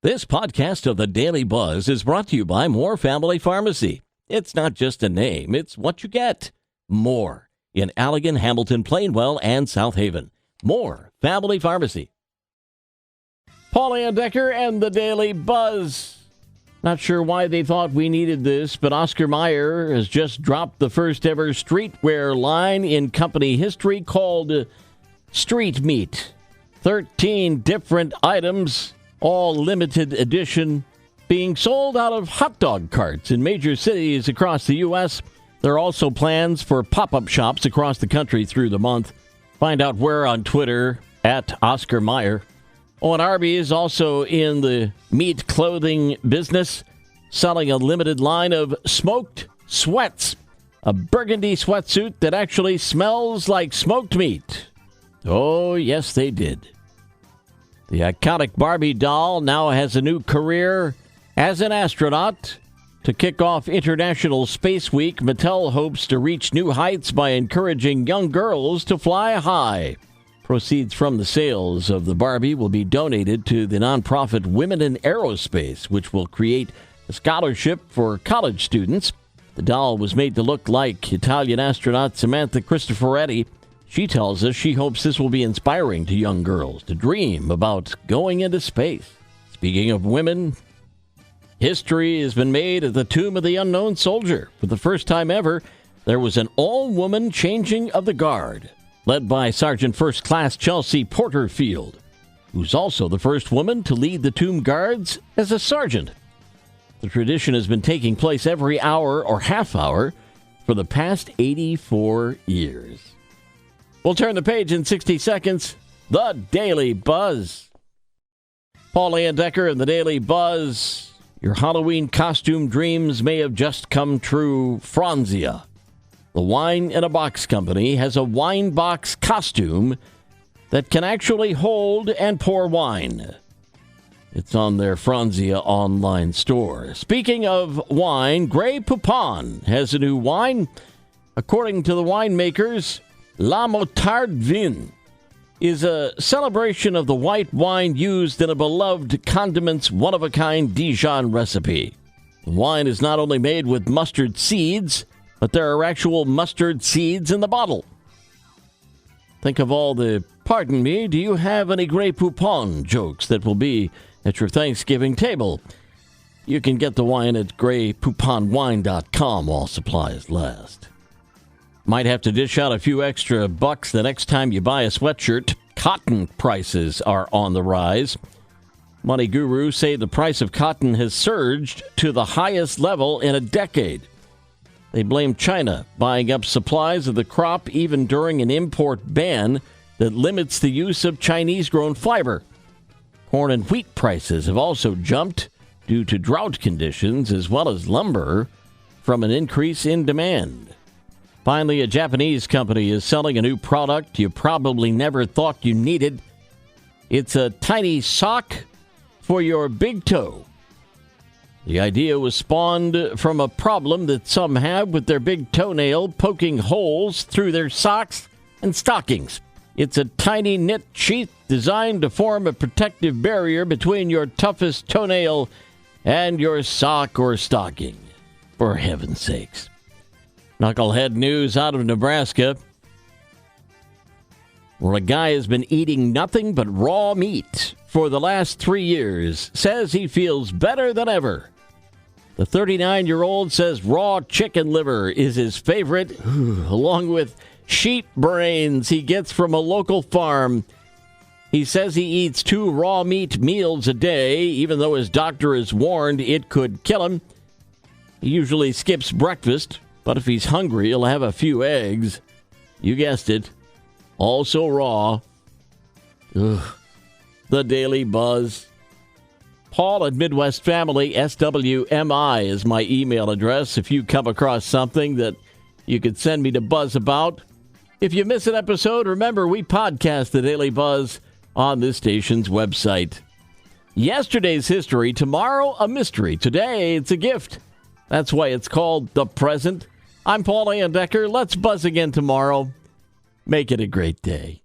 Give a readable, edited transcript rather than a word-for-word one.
This podcast of the Daily Buzz is brought to you by More Family Pharmacy. It's not just a name, it's what you get. More in Allegan, Hamilton, Plainwell, and South Haven. More Family Pharmacy. Paul Andecker and the Daily Buzz. Not sure why they thought we needed this, but Oscar Mayer has just dropped the first ever streetwear line in company history called Street Meat. 13 different items, all limited edition, being sold out of hot dog carts in major cities across the U.S. There are also plans for pop-up shops across the country through the month. Find out where on Twitter, at Oscar Mayer. And Arby is also in the meat clothing business, selling a limited line of smoked sweats, a burgundy sweatsuit that actually smells like smoked meat. Oh, yes, they did. The iconic Barbie doll now has a new career as an astronaut. To kick off International Space Week, Mattel hopes to reach new heights by encouraging young girls to fly high. Proceeds from the sales of the Barbie will be donated to the nonprofit Women in Aerospace, which will create a scholarship for college students. The doll was made to look like Italian astronaut Samantha Cristoforetti. She tells us she hopes this will be inspiring to young girls to dream about going into space. Speaking of women, history has been made at the Tomb of the Unknown Soldier. For the first time ever, there was an all-woman changing of the guard, led by Sergeant First Class Chelsea Porterfield, who's also the first woman to lead the tomb guards as a sergeant. The tradition has been taking place every hour or half hour for the past 84 years. We'll turn the page in 60 seconds. The Daily Buzz. Paul Andecker and the Daily Buzz. Your Halloween costume dreams may have just come true. Franzia, the wine in a box company, has a wine box costume that can actually hold and pour wine. It's on their Franzia online store. Speaking of wine, Grey Poupon has a new wine. According to the winemakers, La Moutarde Vin is a celebration of the white wine used in a beloved condiment's one-of-a-kind Dijon recipe. The wine is not only made with mustard seeds, but there are actual mustard seeds in the bottle. Think of all the, pardon me, do you have any Grey Poupon jokes that will be at your Thanksgiving table? You can get the wine at greypouponwine.com while supplies last. Might have to dish out a few extra bucks the next time you buy a sweatshirt. Cotton prices are on the rise. Money gurus say the price of cotton has surged to the highest level in a decade. They blame China buying up supplies of the crop even during an import ban that limits the use of Chinese-grown fiber. Corn and wheat prices have also jumped due to drought conditions as well as lumber from an increase in demand. Finally, a Japanese company is selling a new product you probably never thought you needed. It's a tiny sock for your big toe. The idea was spawned from a problem that some have with their big toenail poking holes through their socks and stockings. It's a tiny knit sheath designed to form a protective barrier between your toughest toenail and your sock or stocking. For heaven's sakes. Knucklehead news out of Nebraska, where a guy has been eating nothing but raw meat for the last 3 years, says he feels better than ever. The 39-year-old says raw chicken liver is his favorite, along with sheep brains he gets from a local farm. He says he eats 2 raw meat meals a day, even though his doctor has warned it could kill him. He usually skips breakfast, but if he's hungry, he'll have a few eggs. You guessed it. Also raw. Ugh. The Daily Buzz. Paul at Midwest Family, SWMI is my email address. If you come across something that you could send me to buzz about. If you miss an episode, remember we podcast the Daily Buzz on this station's website. Yesterday's history, tomorrow a mystery. Today it's a gift. That's why it's called The Present. I'm Paul Andecker. Let's buzz again tomorrow. Make it a great day.